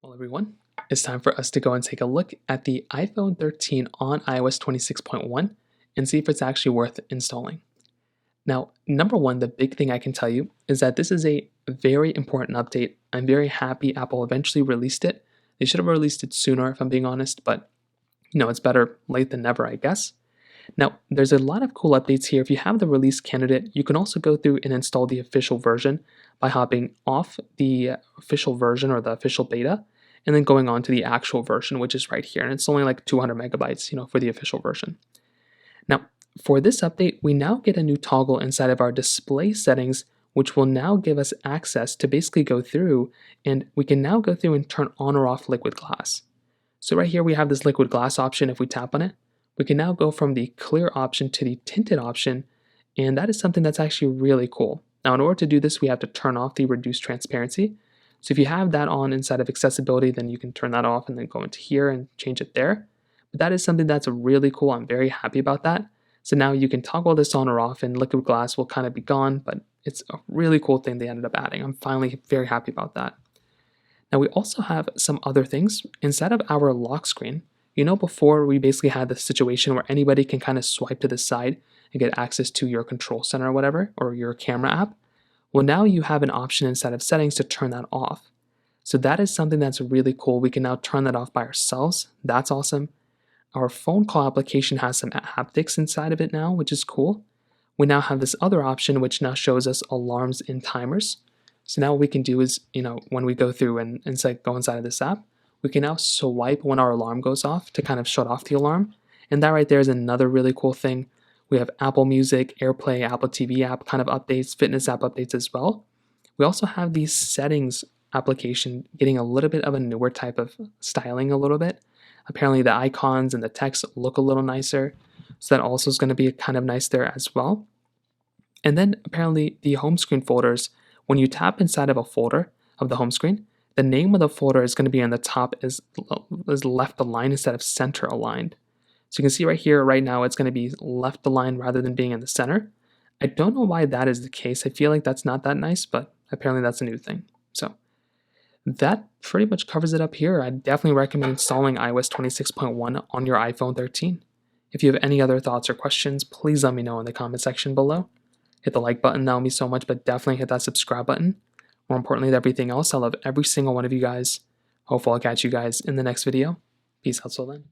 Well, everyone, it's time for us to go and take a look at the iPhone 13 on iOS 26.1 and see if it's actually worth installing. Now, number one, the big thing I can tell you is that this is a very important update. I'm very happy Apple eventually released it. They should have released it sooner, if I'm being honest, but it's better late than never, I guess. Now, there's a lot of cool updates here. If you have the release candidate, you can also go through and install the official version by hopping off the official version or the official beta and then going on to the actual version, which is right here. And it's only like 200 megabytes, for the official version. Now, for this update, we now get a new toggle inside of our display settings, which will now give us access to basically go through, and we can now go through and turn on or off liquid glass. So right here, we have this liquid glass option. If we tap on it, we can now go from the clear option to the tinted option, and that is something that's actually really cool. Now, in order to do this, we have to turn off the reduced transparency. So if you have that on inside of accessibility, then you can turn that off and then go into here and change it there. But that is something that's really cool. I'm very happy about that. So now you can toggle this on or off and liquid glass will kind of be gone, but it's a really cool thing they ended up adding. I'm finally very happy about that. Now we also have some other things. Inside of our lock screen, before we basically had the situation where anybody can kind of swipe to the side and get access to your control center or whatever, or your camera app. Well, now you have an option inside of settings to turn that off. So that is something that's really cool. We can now turn that off by ourselves. That's awesome. Our phone call application has some haptics inside of it now, which is cool. We now have this other option, which now shows us alarms and timers. So now what we can do is, when we go through and go inside of this app, we can now swipe when our alarm goes off to kind of shut off the alarm. And that right there is another really cool thing. We have Apple Music, AirPlay, Apple TV app kind of updates, fitness app updates as well. We also have the settings application getting a little bit of a newer type of styling a little bit. Apparently the icons and the text look a little nicer. So that also is going to be kind of nice there as well. And then apparently the home screen folders, when you tap inside of a folder of the home screen, the name of the folder is going to be on the top is left aligned instead of center aligned. So you can see right here, right now, it's going to be left aligned rather than being in the center. I don't know why that is the case. I feel like that's not that nice, but apparently that's a new thing. So that pretty much covers it up here. I definitely recommend installing iOS 26.1 on your iPhone 13. If you have any other thoughts or questions, please let me know in the comment section below. Hit the like button, that would mean so much, but definitely hit that subscribe button. More importantly than everything else, I love every single one of you guys. Hopefully I'll catch you guys in the next video. Peace out till then.